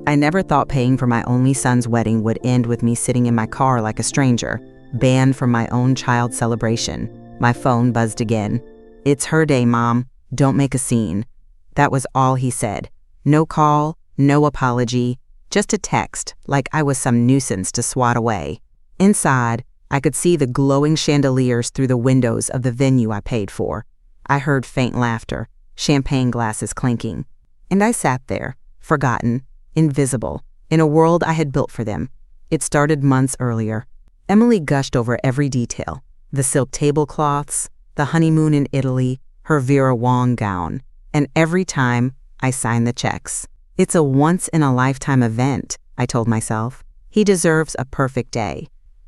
I never thought paying for my only son's wedding would end with me sitting in my car like a stranger, banned from my own child's celebration. My phone buzzed again. "It's her day, Mom. Don't make a scene." That was all he said. No call, no apology, just a text, like I was some nuisance to swat away. Inside, I could see the glowing chandeliers through the windows of the venue I paid for. I heard faint laughter, champagne glasses clinking. And I sat there, forgotten, invisible, in a world I had built for them. It started months earlier. Emily gushed over every detail. The silk tablecloths, the honeymoon in Italy, her Vera Wang gown. And every time, I signed the checks. It's a once-in-a-lifetime event, I told myself. He deserves a perfect day.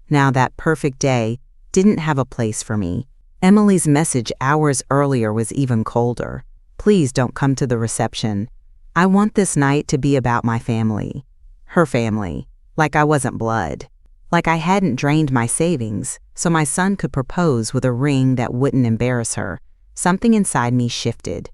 Now that perfect day didn't have a place for me. Emily's message hours earlier was even colder. "Please don't come to the reception. I want this night to be about my family." Her family. Like I wasn't blood. Like I hadn't drained my savings, so my son could propose with a ring that wouldn't embarrass her. Something inside me shifted.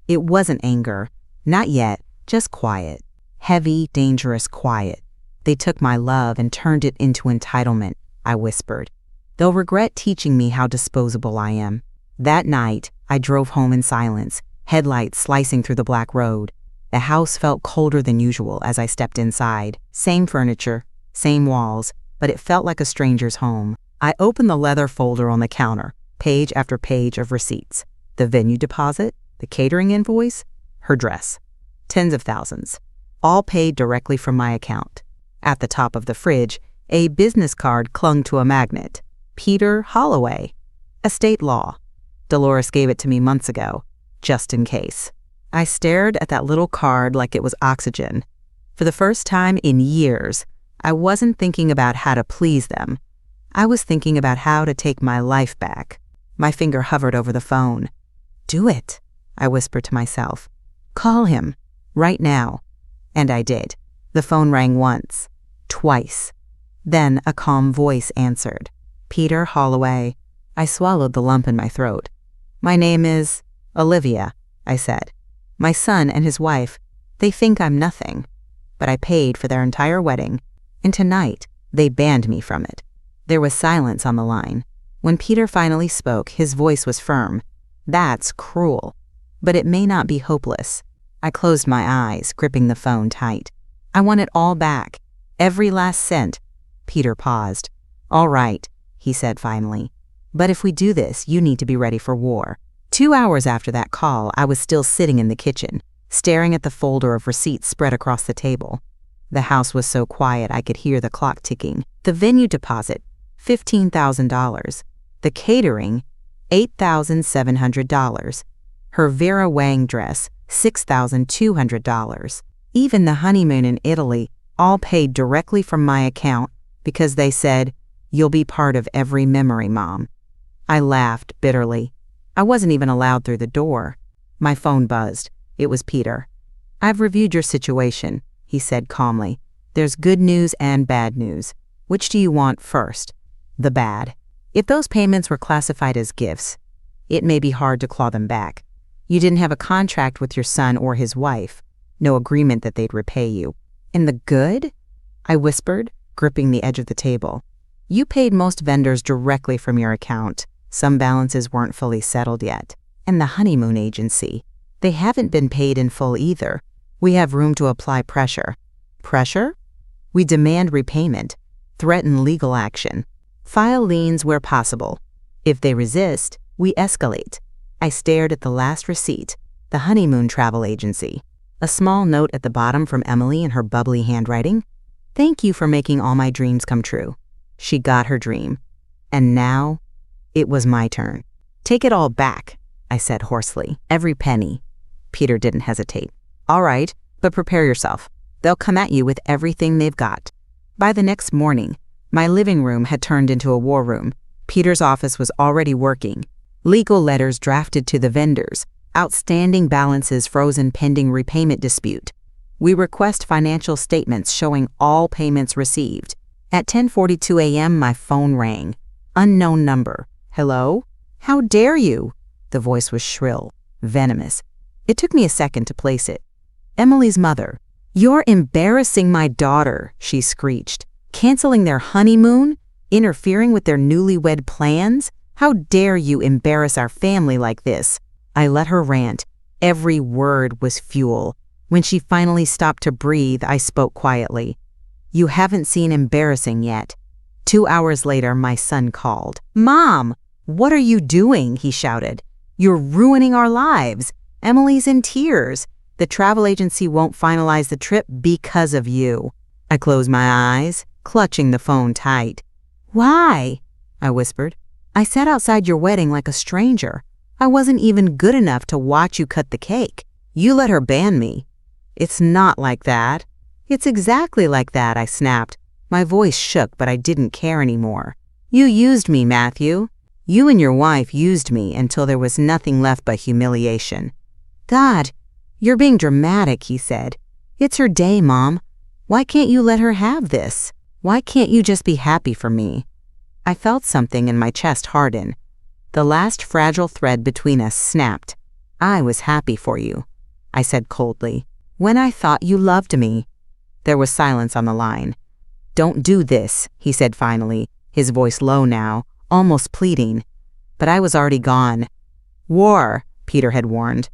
It wasn't anger. Not yet, just quiet. Heavy, dangerous quiet. "They took my love and turned it into entitlement," I whispered. "They'll regret teaching me how disposable I am." That night, I drove home in silence, headlights slicing through the black road. The house felt colder than usual as I stepped inside. Same furniture, same walls, but it felt like a stranger's home. I opened the leather folder on the counter, page after page of receipts. The venue deposit, the catering invoice, her dress. Tens of thousands, all paid directly from my account. At the top of the fridge, a business card clung to a magnet. Peter Holloway. Estate law. Dolores gave it to me months ago, just in case. I stared at that little card like it was oxygen. For the first time in years, I wasn't thinking about how to please them. I was thinking about how to take my life back. My finger hovered over the phone. "Do it," I whispered to myself. "Call him, right now." And I did. The phone rang once, twice. Then a calm voice answered. "Peter Holloway." I swallowed the lump in my throat. "My name is Olivia," I said. "My son and his wife, they think I'm nothing. But I paid for their entire wedding, and tonight they banned me from it." There was silence on the line. When Peter finally spoke, his voice was firm. "That's cruel, but it may not be hopeless." I closed my eyes, gripping the phone tight. "I want it all back, every last cent." Peter paused. "All right," he said finally. "But if we do this, you need to be ready for war." 2 hours after that call, I was still sitting in the kitchen, staring at the folder of receipts spread across the table. The house was so quiet I could hear the clock ticking. The venue deposit, $15,000. The catering, $8,700. Her Vera Wang dress, $6,200. Even the honeymoon in Italy, all paid directly from my account because they said, "You'll be part of every memory, Mom." I laughed bitterly. I wasn't even allowed through the door. My phone buzzed. It was Peter. "I've reviewed your situation," he said calmly. "There's good news and bad news. Which do you want first?" "The bad. If those payments were classified as gifts, it may be hard to claw them back. You didn't have a contract with your son or his wife, no agreement that they'd repay you." "And the good?" I whispered, gripping the edge of the table. "You paid most vendors directly from your account. Some balances weren't fully settled yet. And the honeymoon agency, they haven't been paid in full either. We have room to apply pressure." "Pressure?" "We demand repayment, threaten legal action, file liens where possible. If they resist, we escalate." I stared at the last receipt, the honeymoon travel agency. A small note at the bottom from Emily in her bubbly handwriting. "Thank you for making all my dreams come true." She got her dream. And now, it was my turn. "Take it all back," I said hoarsely. "Every penny." Peter didn't hesitate. "All right, but prepare yourself. They'll come at you with everything they've got." By the next morning, my living room had turned into a war room. Peter's office was already working. Legal letters drafted to the vendors, outstanding balances frozen pending repayment dispute. "We request financial statements showing all payments received." At 10:42 a.m., my phone rang. Unknown number. "Hello? How dare you?" The voice was shrill, venomous. It took me a second to place it. Emily's mother. "You're embarrassing my daughter," she screeched. "Canceling their honeymoon? Interfering with their newlywed plans? How dare you embarrass our family like this?" I let her rant. Every word was fuel. When she finally stopped to breathe, I spoke quietly. "You haven't seen embarrassing yet." 2 hours later, my son called. "Mom, what are you doing?" he shouted. "You're ruining our lives. Emily's in tears. The travel agency won't finalize the trip because of you." I closed my eyes, clutching the phone tight. "Why?" I whispered. "I sat outside your wedding like a stranger. I wasn't even good enough to watch you cut the cake. You let her ban me." "It's not like that." "It's exactly like that," I snapped. My voice shook, but I didn't care anymore. "You used me, Matthew. You and your wife used me until there was nothing left but humiliation." "God, you're being dramatic," he said. "It's her day, Mom. Why can't you let her have this? Why can't you just be happy for me?" I felt something in my chest harden. The last fragile thread between us snapped. "I was happy for you," I said coldly, "when I thought you loved me." There was silence on the line. "Don't do this," he said finally, his voice low now, almost pleading. But I was already gone. "War," Peter had warned.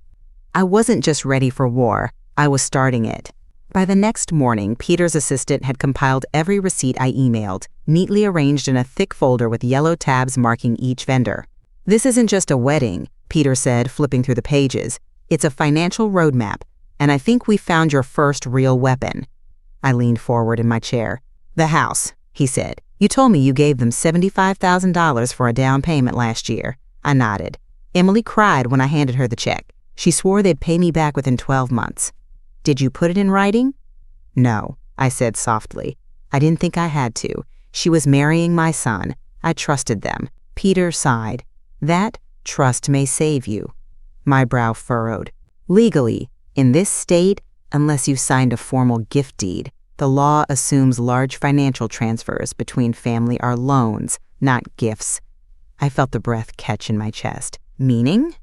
I wasn't just ready for war, I was starting it. By the next morning, Peter's assistant had compiled every receipt I emailed, neatly arranged in a thick folder with yellow tabs marking each vendor. "This isn't just a wedding," Peter said, flipping through the pages. "It's a financial roadmap, and I think we found your first real weapon." I leaned forward in my chair. "The house," he said. "You told me you gave them $75,000 for a down payment last year." I nodded. "Emily cried when I handed her the check. She swore they'd pay me back within 12 months. Did you put it in writing?" "No," I said softly. "I didn't think I had to. She was marrying my son. I trusted them." Peter sighed. "That trust may save you." My brow furrowed. "Legally, in this state, unless you signed a formal gift deed, the law assumes large financial transfers between family are loans, not gifts." I felt the breath catch in my chest. "Meaning?"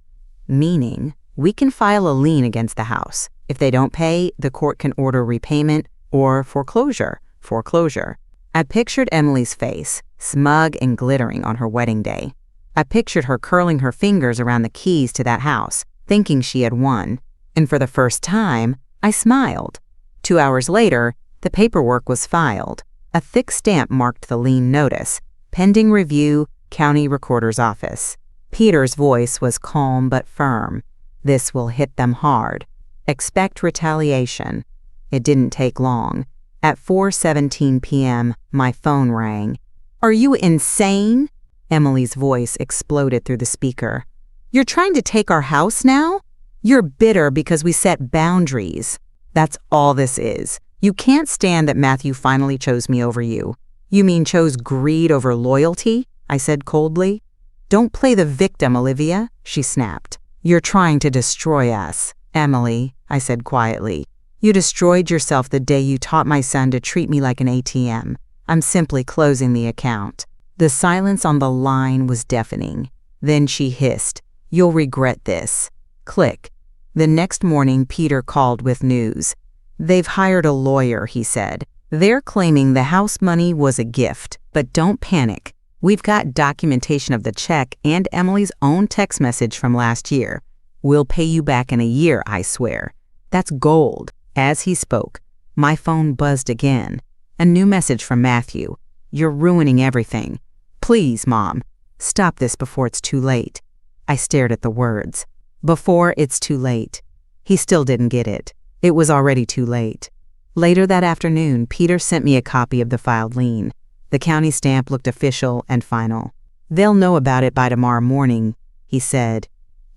"Meaning, we can file a lien against the house. If they don't pay, the court can order repayment or foreclosure. Foreclosure." I pictured Emily's face, smug and glittering on her wedding day. I pictured her curling her fingers around the keys to that house, thinking she had won. And for the first time, I smiled. 2 hours later, the paperwork was filed. A thick stamp marked the lien notice, "Pending review, County Recorder's Office." Peter's voice was calm but firm. "This will hit them hard. Expect retaliation." It didn't take long. At 4:17 p.m., my phone rang. "Are you insane?" Emily's voice exploded through the speaker. "You're trying to take our house now? You're bitter because we set boundaries. That's all this is. You can't stand that Matthew finally chose me over you." "You mean chose greed over loyalty?" I said coldly. "Don't play the victim, Olivia," she snapped. "You're trying to destroy us." "Emily," I said quietly, "you destroyed yourself the day you taught my son to treat me like an ATM. I'm simply closing the account." The silence on the line was deafening. Then she hissed, "You'll regret this." Click. The next morning, Peter called with news. "They've hired a lawyer," he said. "They're claiming the house money was a gift, but don't panic. We've got documentation of the check and Emily's own text message from last year. We'll pay you back in a year, I swear." That's gold. As he spoke, my phone buzzed again. A new message from Matthew. "You're ruining everything. Please, Mom, stop this before it's too late." I stared at the words. Before it's too late. He still didn't get it. It was already too late. Later that afternoon, Peter sent me a copy of the filed lien. The county stamp looked official and final. "They'll know about it by tomorrow morning," he said.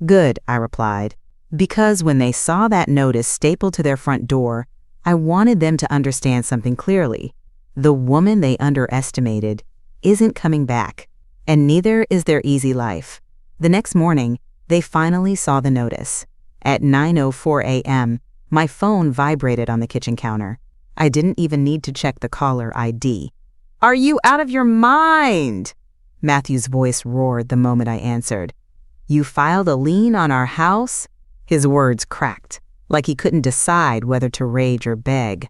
"Good," I replied, because when they saw that notice stapled to their front door, I wanted them to understand something clearly. The woman they underestimated isn't coming back, and neither is their easy life. The next morning, they finally saw the notice. At 9:04 a.m., my phone vibrated on the kitchen counter. I didn't even need to check the caller ID. "Are you out of your mind?" Matthew's voice roared the moment I answered. "You filed a lien on our house?" His words cracked. like he couldn't decide whether to rage or beg.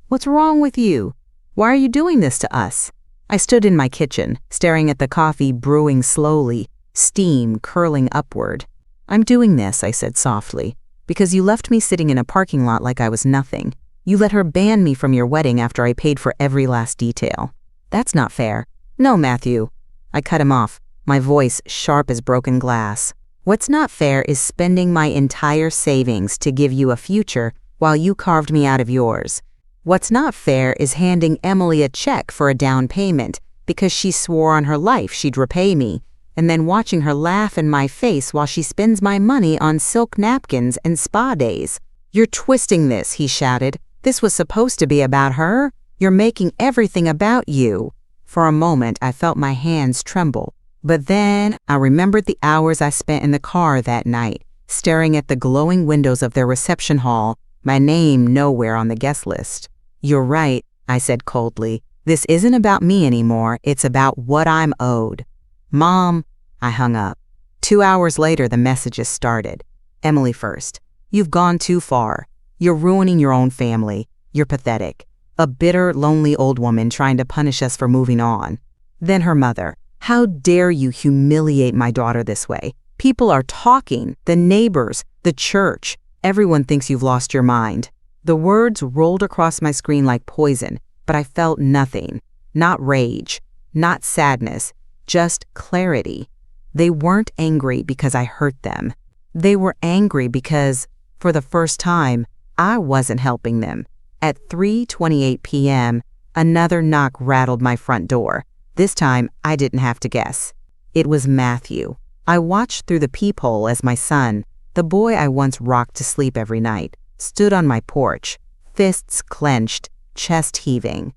"What's wrong with you? Why are you doing this to us?" I stood in my kitchen, staring at the coffee brewing slowly, steam curling upward. "I'm doing this," I said softly, "because you left me sitting in a parking lot like I was nothing. You let her ban me from your wedding after I paid for every last detail. That's not fair." "No, Matthew." I cut him off, my voice sharp as broken glass. "What's not fair is spending my entire savings to give you a future while you carved me out of yours. What's not fair is handing Emily a check for a down payment because she swore on her life she'd repay me, and then watching her laugh in my face while she spends my money on silk napkins and spa days." "You're twisting this," he shouted. "This was supposed to be about her. You're making everything about you." For a moment, I felt my hands tremble. But then I remembered the hours I spent in the car that night, staring at the glowing windows of their reception hall, my name nowhere on the guest list. "You're right," I said coldly. "This isn't about me anymore. It's about what I'm owed." "Mom," I hung up. 2 hours later, the messages started. "Emily first. You've gone too far. You're ruining your own family. You're pathetic. A bitter, lonely old woman trying to punish us for moving on." Then her mother. "How dare you humiliate my daughter this way? People are talking, the neighbors, the church. Everyone thinks you've lost your mind." The words rolled across my screen like poison, but I felt nothing. Not rage, not sadness, just clarity. They weren't angry because I hurt them. They were angry because, for the first time, I wasn't helping them. At 3:28 p.m., another knock rattled my front door. This time, I didn't have to guess. It was Matthew. I watched through the peephole as my son, the boy I once rocked to sleep every night, stood on my porch, fists clenched, chest heaving.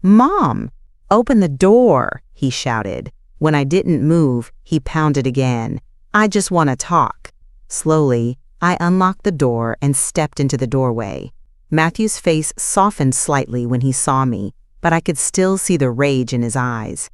"Mom, open the door," he shouted. When I didn't move, he pounded again. "I just want to talk." Slowly, I unlocked the door and stepped into the doorway. Matthew's face softened slightly when he saw me, but I could still see the rage in his eyes.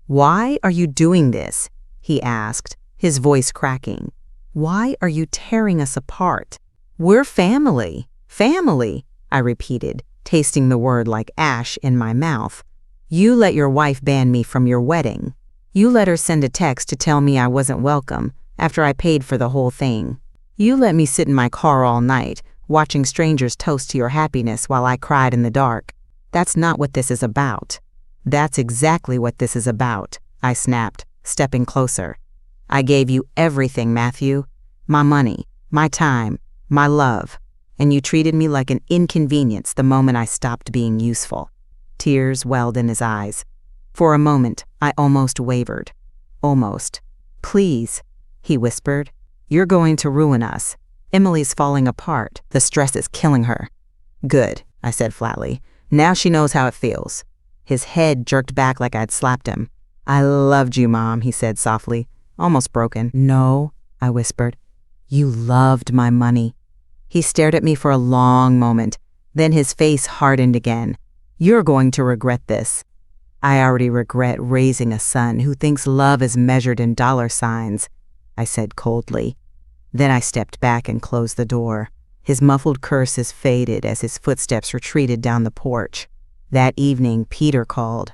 "Why are you doing this?" he asked, his voice cracking. "Why are you tearing us apart?" "We're family, family," I repeated, tasting the word like ash in my mouth. "You let your wife ban me from your wedding. You let her send a text to tell me I wasn't welcome after I paid for the whole thing. You let me sit in my car all night, watching strangers toast to your happiness while I cried in the dark. That's not what this is about." "That's exactly what this is about," I snapped, stepping closer. "I gave you everything, Matthew. My money, my time, my love, and you treated me like an inconvenience the moment I stopped being useful." Tears welled in his eyes. For a moment, I almost wavered. "Almost. Please," he whispered. "You're going to ruin us. Emily's falling apart. The stress is killing her." "Good," I said flatly. "Now she knows how it feels." His head jerked back like I'd slapped him. "I loved you, Mom," he said softly, almost broken. "No," I whispered. "You loved my money." He stared at me for a long moment. Then his face hardened again. "You're going to regret this." "I already regret raising a son who thinks love is measured in dollar signs," I said coldly. Then I stepped back and closed the door. His muffled curses faded as his footsteps retreated down the porch. That evening, Peter called.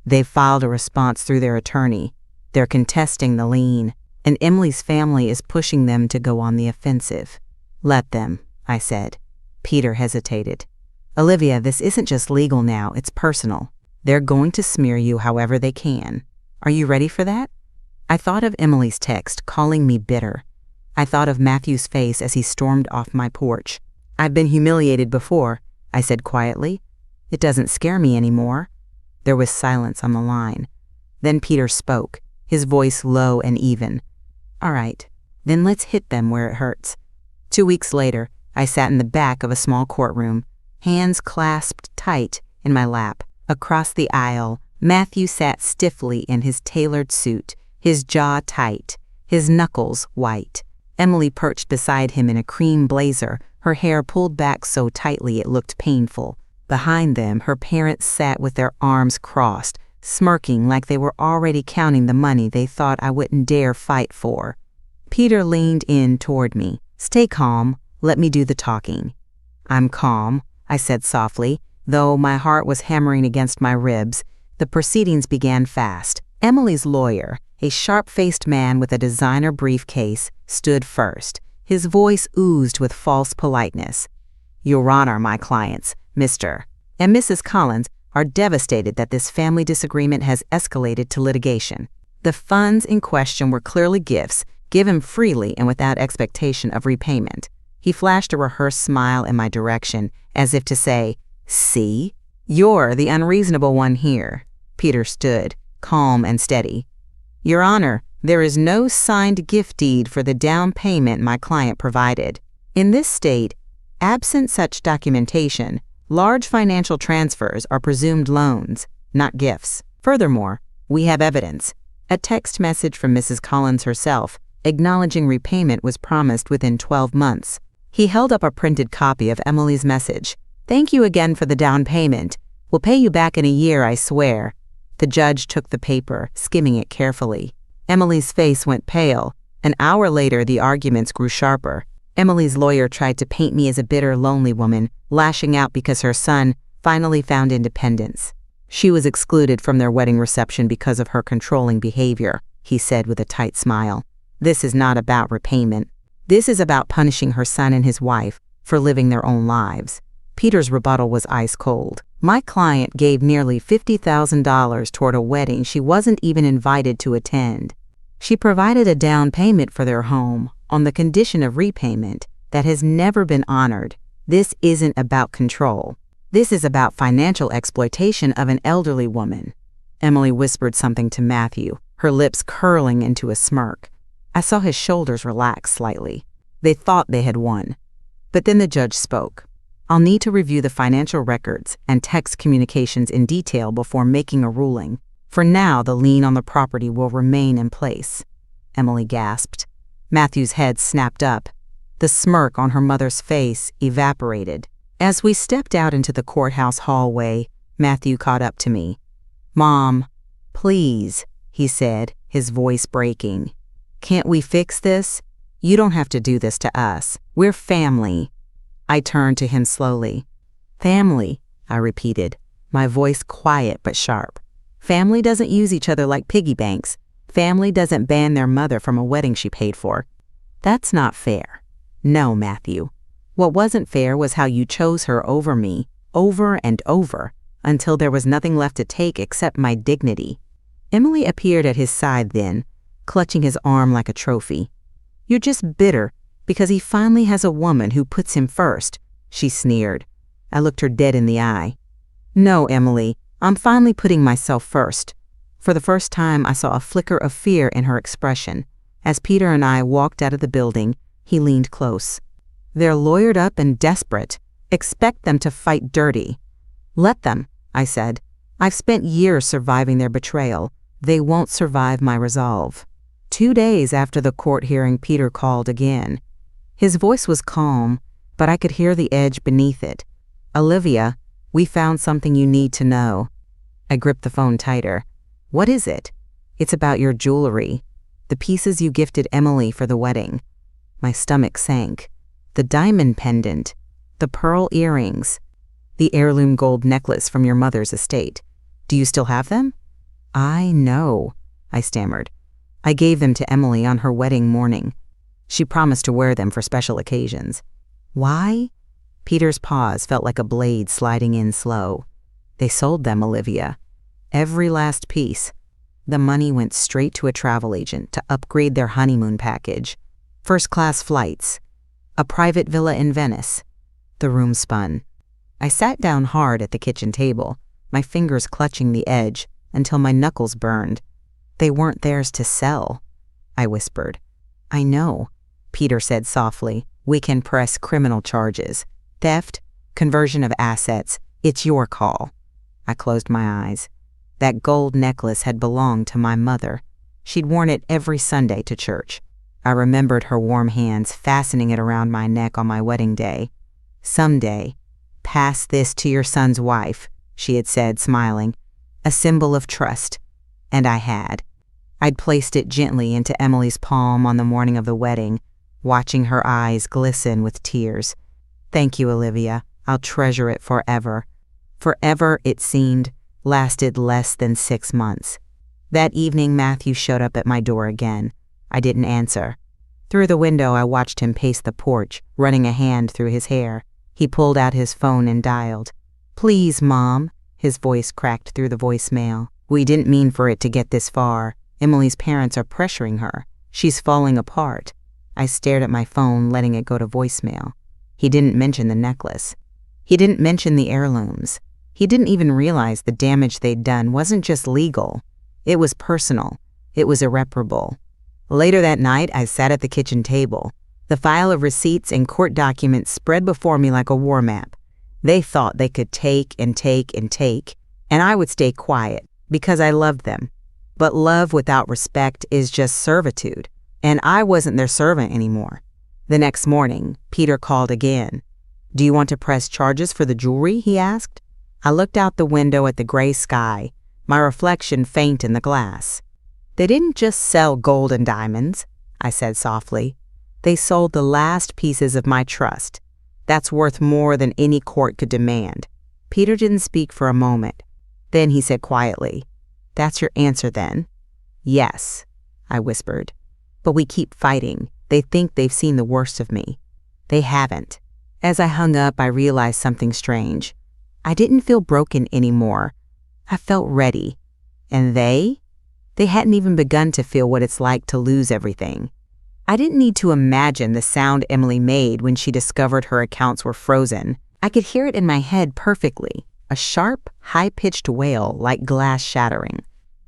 They've filed a response through their attorney. They're contesting the lien, and Emily's family is pushing them to go on the offensive. "Let them," I said. Peter hesitated. "Olivia, this isn't just legal now, it's personal. They're going to smear you however they can. Are you ready for that?" I thought of Emily's text calling me bitter. I thought of Matthew's face as he stormed off my porch. "I've been humiliated before," I said quietly. "It doesn't scare me anymore." There was silence on the line. Then Peter spoke, his voice low and even. "All right, then let's hit them where it hurts." 2 weeks later, I sat in the back of a small courtroom, hands clasped tight in my lap. Across the aisle, Matthew sat stiffly in his tailored suit, his jaw tight, his knuckles white. Emily perched beside him in a cream blazer, her hair pulled back so tightly it looked painful. Behind them, her parents sat with their arms crossed, smirking like they were already counting the money they thought I wouldn't dare fight for. Peter leaned in toward me. "Stay calm. Let me do the talking." "I'm calm," I said softly, though my heart was hammering against my ribs. The proceedings began fast. Emily's lawyer, a sharp-faced man with a designer briefcase, stood first. His voice oozed with false politeness. "Your Honor, my clients, Mr. and Mrs. Collins, are devastated that this family disagreement has escalated to litigation. The funds in question were clearly gifts, given freely and without expectation of repayment." He flashed a rehearsed smile in my direction, as if to say, "See? You're the unreasonable one here." Peter stood, calm and steady. "Your Honor, there is no signed gift deed for the down payment my client provided. In this state, absent such documentation, large financial transfers are presumed loans, not gifts. Furthermore, we have evidence. A text message from Mrs. Collins herself, acknowledging repayment was promised within 12 months. He held up a printed copy of Emily's message. "Thank you again for the down payment. We'll pay you back in a year, I swear." The judge took the paper, skimming it carefully. Emily's face went pale. An hour later, the arguments grew sharper. Emily's lawyer tried to paint me as a bitter, lonely woman, lashing out because her son finally found independence. "She was excluded from their wedding reception because of her controlling behavior," he said with a tight smile. "This is not about repayment. This is about punishing her son and his wife for living their own lives." Peter's rebuttal was ice cold. "My client gave nearly $50,000 toward a wedding she wasn't even invited to attend. She provided a down payment for their home on the condition of repayment that has never been honored. This isn't about control. This is about financial exploitation of an elderly woman." Emily whispered something to Matthew, her lips curling into a smirk. I saw his shoulders relax slightly. They thought they had won. But then the judge spoke. "I'll need to review the financial records and text communications in detail before making a ruling. For now, the lien on the property will remain in place." Emily gasped. Matthew's head snapped up. The smirk on her mother's face evaporated. As we stepped out into the courthouse hallway, Matthew caught up to me. "Mom, please," he said, his voice breaking. "Can't we fix this? You don't have to do this to us. We're family." I turned to him slowly. "Family," I repeated, my voice quiet but sharp. "Family doesn't use each other like piggy banks. Family doesn't ban their mother from a wedding she paid for. That's not fair." "No, Matthew. What wasn't fair was how you chose her over me, over and over, until there was nothing left to take except my dignity." Emily appeared at his side then, clutching his arm like a trophy. "You're just bitter because he finally has a woman who puts him first," she sneered. I looked her dead in the eye. "No, Emily, I'm finally putting myself first." For the first time, I saw a flicker of fear in her expression. As Peter and I walked out of the building, he leaned close. "They're lawyered up and desperate. Expect them to fight dirty." "Let them," I said. "I've spent years surviving their betrayal. They won't survive my resolve." 2 days after the court hearing, Peter called again. His voice was calm, but I could hear the edge beneath it. "Olivia, we found something you need to know." I gripped the phone tighter. "What is it?" "It's about your jewelry. The pieces you gifted Emily for the wedding." My stomach sank. "The diamond pendant, the pearl earrings, the heirloom gold necklace from your mother's estate. Do you still have them?" "I know," I stammered. "I gave them to Emily on her wedding morning. She promised to wear them for special occasions." "Why?" Peter's pause felt like a blade sliding in slow. "They sold them, Olivia. Every last piece. The money went straight to a travel agent to upgrade their honeymoon package. First-class flights. A private villa in Venice." The room spun. I sat down hard at the kitchen table, my fingers clutching the edge until my knuckles burned. "They weren't theirs to sell," I whispered. "I know," Peter said softly. "We can press criminal charges. Theft, conversion of assets, it's your call." I closed my eyes. That gold necklace had belonged to my mother. She'd worn it every Sunday to church. I remembered her warm hands fastening it around my neck on my wedding day. "Someday, pass this to your son's wife," she had said, smiling. A symbol of trust. And I had. I'd placed it gently into Emily's palm on the morning of the wedding, watching her eyes glisten with tears. "Thank you, Olivia. I'll treasure it forever." Forever, it seemed, lasted less than 6 months. That evening, Matthew showed up at my door again. I didn't answer. Through the window, I watched him pace the porch, running a hand through his hair. He pulled out his phone and dialed. "Please, Mom," his voice cracked through the voicemail. "We didn't mean for it to get this far. Emily's parents are pressuring her. She's falling apart." I stared at my phone, letting it go to voicemail. He didn't mention the necklace. He didn't mention the heirlooms. He didn't even realize the damage they'd done wasn't just legal. It was personal. It was irreparable. Later that night, I sat at the kitchen table. The file of receipts and court documents spread before me like a war map. They thought they could take and take and take, and I would stay quiet because I loved them. But love without respect is just servitude, and I wasn't their servant anymore. The next morning, Peter called again. "Do you want to press charges for the jewelry?" he asked. I looked out the window at the gray sky, my reflection faint in the glass. "They didn't just sell gold and diamonds," I said softly. "They sold the last pieces of my trust. That's worth more than any court could demand." Peter didn't speak for a moment. Then he said quietly, "That's your answer then?" "Yes," I whispered. "But we keep fighting. They think they've seen the worst of me." They haven't. As I hung up, I realized something strange. I didn't feel broken anymore. I felt ready. And they hadn't even begun to feel what it's like to lose everything. I didn't need to imagine the sound Emily made when she discovered her accounts were frozen. I could hear it in my head perfectly, a sharp, high-pitched wail like glass shattering.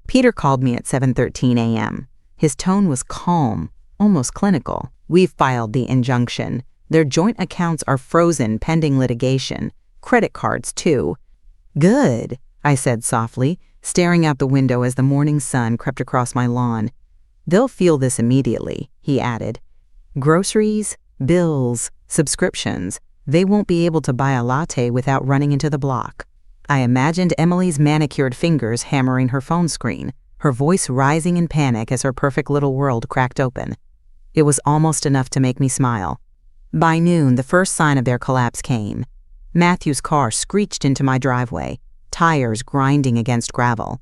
Peter called me at 7:13 a.m. His tone was calm, almost clinical. "We've filed the injunction. Their joint accounts are frozen pending litigation. Credit cards, too." "Good," I said softly, staring out the window as the morning sun crept across my lawn. "They'll feel this immediately," he added. "Groceries, bills, subscriptions. They won't be able to buy a latte without running into the block." I imagined Emily's manicured fingers hammering her phone screen, her voice rising in panic as her perfect little world cracked open. It was almost enough to make me smile. By noon, the first sign of their collapse came. Matthew's car screeched into my driveway, tires grinding against gravel.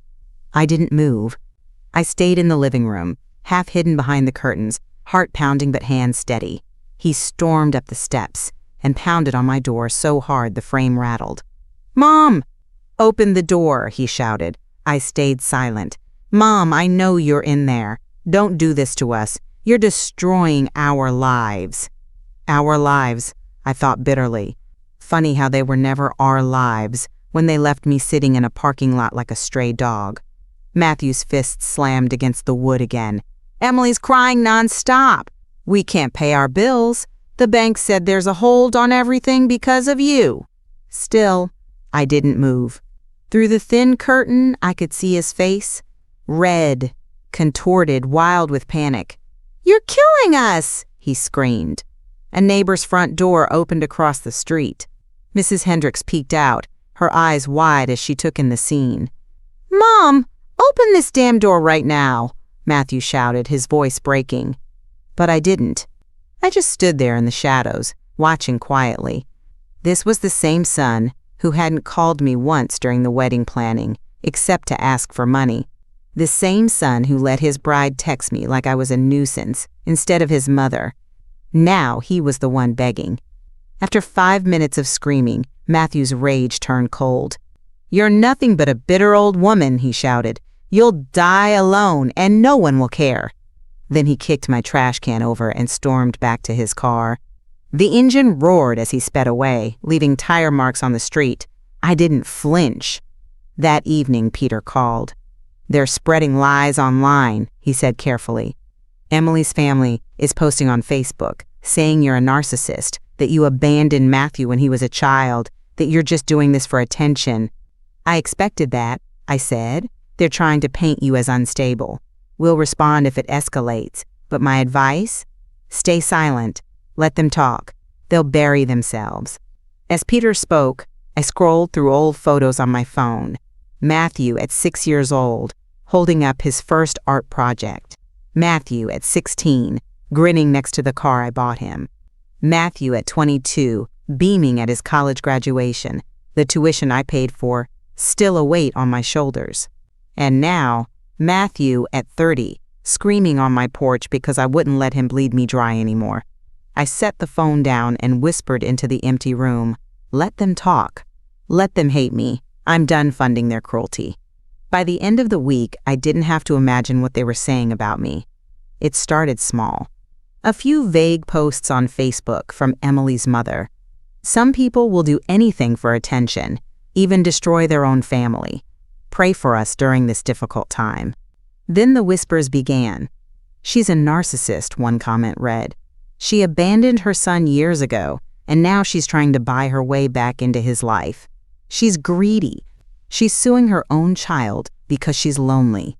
I didn't move. I stayed in the living room, half hidden behind the curtains, heart pounding but hands steady. He stormed up the steps and pounded on my door so hard the frame rattled. "Mom!" "Open the door," he shouted. I stayed silent. "Mom, I know you're in there. Don't do this to us. You're destroying our lives." Our lives, I thought bitterly. Funny how they were never our lives when they left me sitting in a parking lot like a stray dog. Matthew's fist slammed against the wood again. "Emily's crying nonstop. We can't pay our bills. The bank said there's a hold on everything because of you." Still, I didn't move. Through the thin curtain, I could see his face, red, contorted, wild with panic. "You're killing us!" he screamed. A neighbor's front door opened across the street. Mrs. Hendricks peeked out, her eyes wide as she took in the scene. "Mom, open this damn door right now," Matthew shouted, his voice breaking. But I didn't. I just stood there in the shadows, watching quietly. This was the same son who hadn't called me once during the wedding planning, except to ask for money. The same son who let his bride text me like I was a nuisance instead of his mother. Now he was the one begging. After 5 minutes of screaming, Matthew's rage turned cold. "You're nothing but a bitter old woman," he shouted. "You'll die alone, and no one will care." Then he kicked my trash can over and stormed back to his car. The engine roared as he sped away, leaving tire marks on the street. I didn't flinch. That evening, Peter called. "They're spreading lies online," he said carefully. "Emily's family is posting on Facebook, saying you're a narcissist, that you abandoned Matthew when he was a child, that you're just doing this for attention." "I expected that," I said. "They're trying to paint you as unstable. We'll respond if it escalates, but my advice? Stay silent. Let them talk. They'll bury themselves." As Peter spoke, I scrolled through old photos on my phone. Matthew at 6 years old, holding up his first art project. Matthew at 16, grinning next to the car I bought him. Matthew at 22, beaming at his college graduation, the tuition I paid for, still a weight on my shoulders. And now, Matthew at 30, screaming on my porch because I wouldn't let him bleed me dry anymore. I set the phone down and whispered into the empty room, "Let them talk. Let them hate me. I'm done funding their cruelty." By the end of the week, I didn't have to imagine what they were saying about me. It started small. A few vague posts on Facebook from Emily's mother. "Some people will do anything for attention, even destroy their own family. Pray for us during this difficult time." Then the whispers began. "She's a narcissist," one comment read. "She abandoned her son years ago, and now she's trying to buy her way back into his life. She's greedy. She's suing her own child because she's lonely."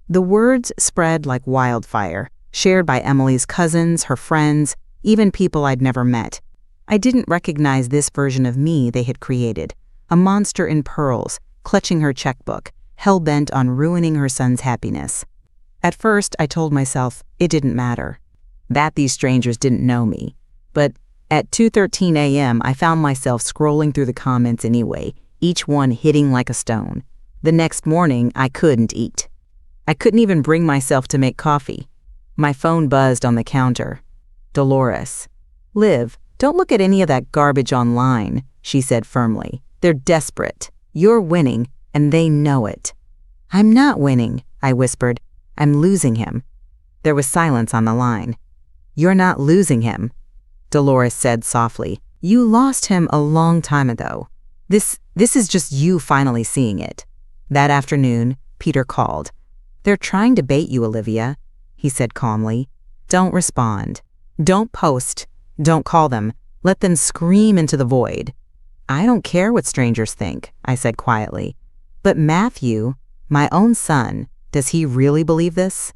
The words spread like wildfire, shared by Emily's cousins, her friends, even people I'd never met. I didn't recognize this version of me they had created, a monster in pearls, clutching her checkbook, hell-bent on ruining her son's happiness. At first, I told myself it didn't matter, that these strangers didn't know me. But at 2:13 a.m., I found myself scrolling through the comments anyway, each one hitting like a stone. The next morning, I couldn't eat. I couldn't even bring myself to make coffee. My phone buzzed on the counter. Dolores. "Liv, don't look at any of that garbage online," she said firmly. "They're desperate. You're winning, and they know it." "I'm not winning," I whispered. "I'm losing him." There was silence on the line. "You're not losing him," Dolores said softly. "You lost him a long time ago. This is just you finally seeing it." That afternoon, Peter called. "They're trying to bait you, Olivia," he said calmly. "Don't respond. Don't post. Don't call them. Let them scream into the void." "I don't care what strangers think," I said quietly. "But Matthew, my own son, does he really believe this?"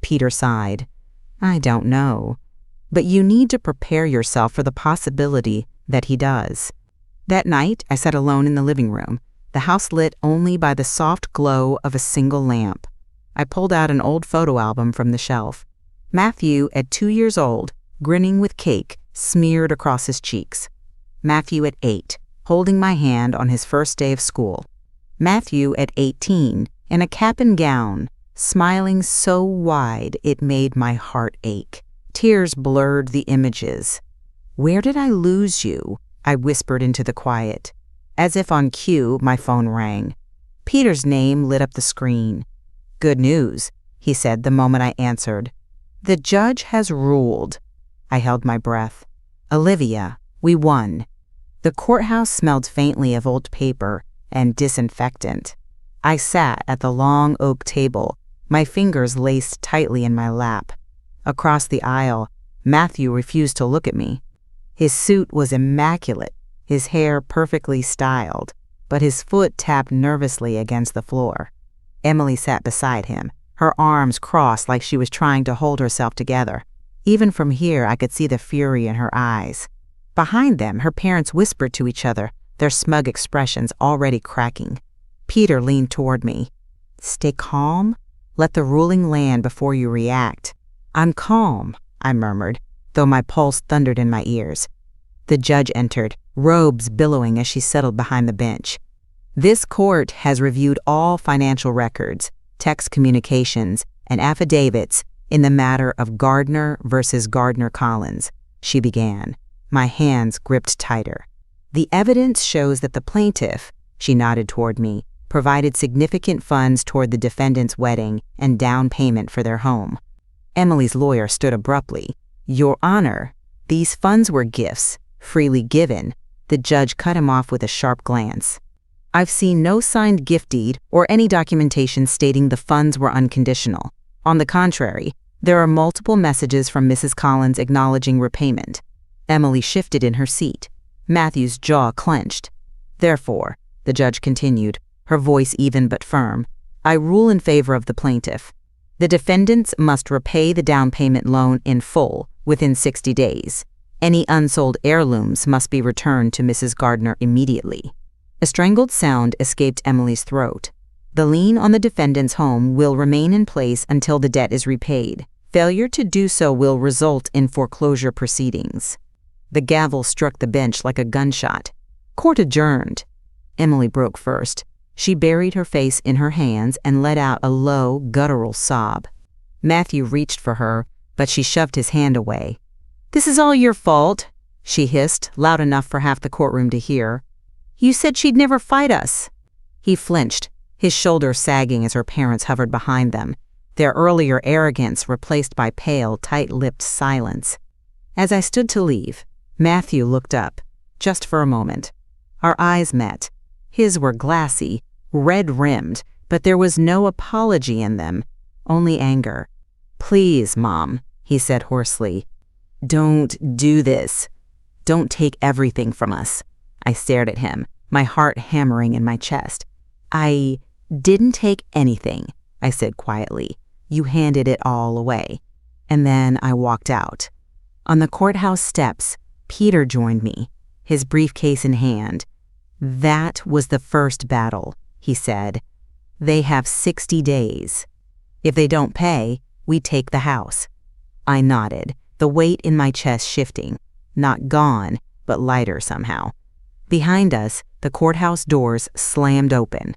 Peter sighed. "I don't know. But you need to prepare yourself for the possibility that he does." That night, I sat alone in the living room, the house lit only by the soft glow of a single lamp. I pulled out an old photo album from the shelf. Matthew, at 2 years old, grinning with cake smeared across his cheeks. Matthew at 8, holding my hand on his first day of school. Matthew at 18, in a cap and gown, smiling so wide it made my heart ache. Tears blurred the images. "Where did I lose you?" I whispered into the quiet. As if on cue, my phone rang. Peter's name lit up the screen. "Good news," he said the moment I answered. "The judge has ruled." I held my breath. "Olivia, we won." The courthouse smelled faintly of old paper and disinfectant. I sat at the long oak table, my fingers laced tightly in my lap. Across the aisle, Matthew refused to look at me. His suit was immaculate, his hair perfectly styled, but his foot tapped nervously against the floor. Emily sat beside him, her arms crossed like she was trying to hold herself together. Even from here, I could see the fury in her eyes. Behind them, her parents whispered to each other, their smug expressions already cracking. Peter leaned toward me. "Stay calm. Let the ruling land before you react." "I'm calm," I murmured, though my pulse thundered in my ears. The judge entered, robes billowing as she settled behind the bench. "This court has reviewed all financial records, text communications, and affidavits in the matter of Gardner versus Gardner-Collins," she began. My hands gripped tighter. "The evidence shows that the plaintiff," she nodded toward me, "provided significant funds toward the defendant's wedding and down payment for their home." Emily's lawyer stood abruptly. "Your Honor, these funds were gifts, freely given." The judge cut him off with a sharp glance. "I've seen no signed gift deed or any documentation stating the funds were unconditional. On the contrary, there are multiple messages from Mrs. Collins acknowledging repayment." Emily shifted in her seat. Matthew's jaw clenched. "Therefore," the judge continued, her voice even but firm, "I rule in favor of the plaintiff. The defendants must repay the down payment loan in full within 60 days. Any unsold heirlooms must be returned to Mrs. Gardner immediately." A strangled sound escaped Emily's throat. "The lien on the defendant's home will remain in place until the debt is repaid. Failure to do so will result in foreclosure proceedings. The gavel struck the bench like a gunshot. Court adjourned. Emily broke first. She buried her face in her hands and let out a low, guttural sob. Matthew reached for her, but she shoved his hand away. "This is all your fault," she hissed, loud enough for half the courtroom to hear. "You said she'd never fight us." He flinched, his shoulders sagging as her parents hovered behind them, their earlier arrogance replaced by pale, tight-lipped silence. As I stood to leave, Matthew looked up, just for a moment. Our eyes met. His were glassy, red-rimmed, but there was no apology in them, only anger. "Please, Mom," he said hoarsely. "Don't do this. Don't take everything from us." I stared at him, my heart hammering in my chest. "I didn't take anything," I said quietly. "You handed it all away." And then I walked out. On the courthouse steps, Peter joined me, his briefcase in hand. "That was the first battle," he said. "They have 60 days. If they don't pay, we take the house." I nodded, the weight in my chest shifting, not gone, but lighter somehow. Behind us, the courthouse doors slammed open.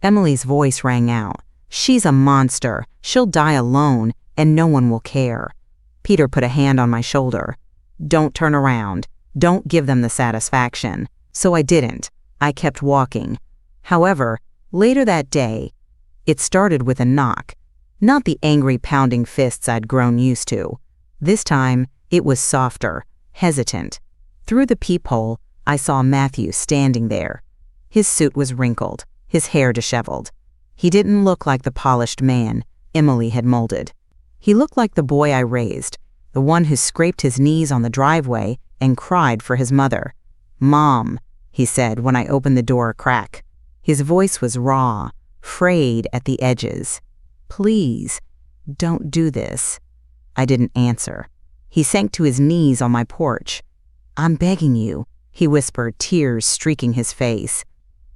Emily's voice rang out. "She's a monster. She'll die alone, and no one will care." Peter put a hand on my shoulder. "Don't turn around. Don't give them the satisfaction." So I didn't. I kept walking. However, later that day, it started with a knock. Not the angry pounding fists I'd grown used to. This time, it was softer, hesitant. Through the peephole, I saw Matthew standing there. His suit was wrinkled, his hair disheveled. He didn't look like the polished man Emily had molded. He looked like the boy I raised, the one who scraped his knees on the driveway and cried for his mother. "Mom," he said when I opened the door a crack. His voice was raw, frayed at the edges. "Please, don't do this." I didn't answer. He sank to his knees on my porch. "I'm begging you," he whispered, tears streaking his face.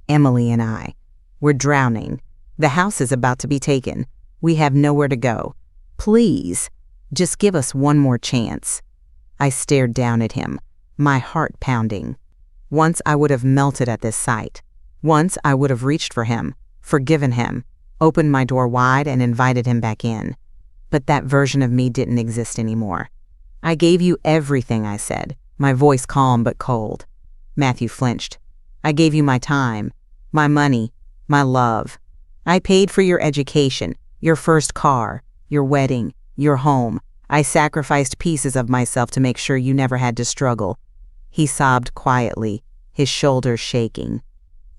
"Emily and I, we're drowning. The house is about to be taken. We have nowhere to go. Please, just give us one more chance." I stared down at him, my heart pounding. Once I would have melted at this sight. Once I would have reached for him, forgiven him, opened my door wide and invited him back in. But that version of me didn't exist anymore. "I gave you everything," I said, my voice calm but cold. Matthew flinched. "I gave you my time, my money, my love. I paid for your education, your first car, your wedding, your home. I sacrificed pieces of myself to make sure you never had to struggle." He sobbed quietly, his shoulders shaking.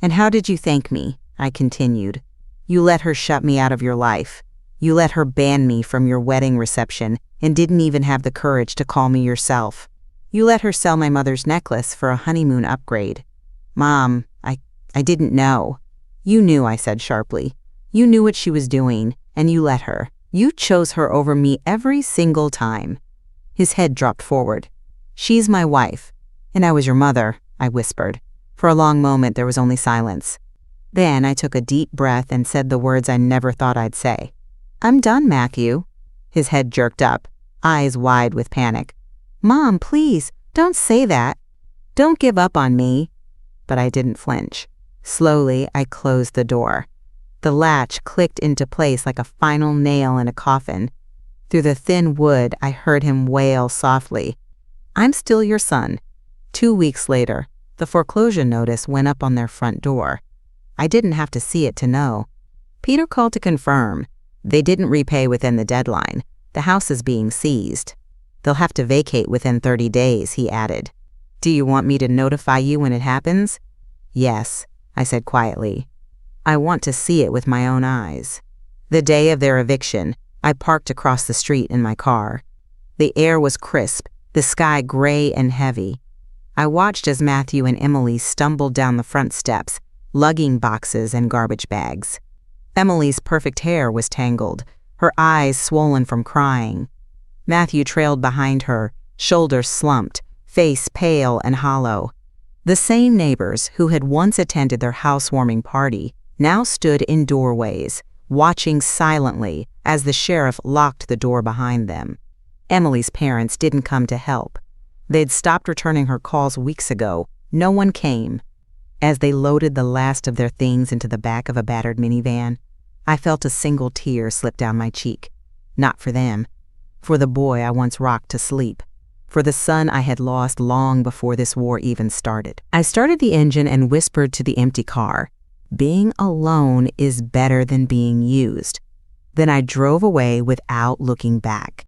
"And how did you thank me?" I continued. "You let her shut me out of your life. You let her ban me from your wedding reception and didn't even have the courage to call me yourself. You let her sell my mother's necklace for a honeymoon upgrade. Mom, I didn't know." "You knew," I said sharply. "You knew what she was doing, and you let her. You chose her over me every single time." His head dropped forward. "She's my wife, and I was your mother," I whispered. For a long moment there was only silence. Then I took a deep breath and said the words I never thought I'd say. "I'm done, Matthew." His head jerked up, eyes wide with panic. "Mom, please, don't say that. Don't give up on me." But I didn't flinch. Slowly, I closed the door. The latch clicked into place like a final nail in a coffin. Through the thin wood, I heard him wail softly, "I'm still your son." 2 weeks later, the foreclosure notice went up on their front door. I didn't have to see it to know. Peter called to confirm. They didn't repay within the deadline. The house is being seized. They'll have to vacate within 30 days, he added. "Do you want me to notify you when it happens?" "Yes," I said quietly. "I want to see it with my own eyes." The day of their eviction, I parked across the street in my car. The air was crisp, the sky gray and heavy. I watched as Matthew and Emily stumbled down the front steps, lugging boxes and garbage bags. Emily's perfect hair was tangled, her eyes swollen from crying. Matthew trailed behind her, shoulders slumped, face pale and hollow. The same neighbors who had once attended their housewarming party now stood in doorways, watching silently as the sheriff locked the door behind them. Emily's parents didn't come to help. They'd stopped returning her calls weeks ago. No one came. As they loaded the last of their things into the back of a battered minivan, I felt a single tear slip down my cheek. Not for them. For the boy I once rocked to sleep. For the son I had lost long before this war even started. I started the engine and whispered to the empty car, "Being alone is better than being used." Then I drove away without looking back.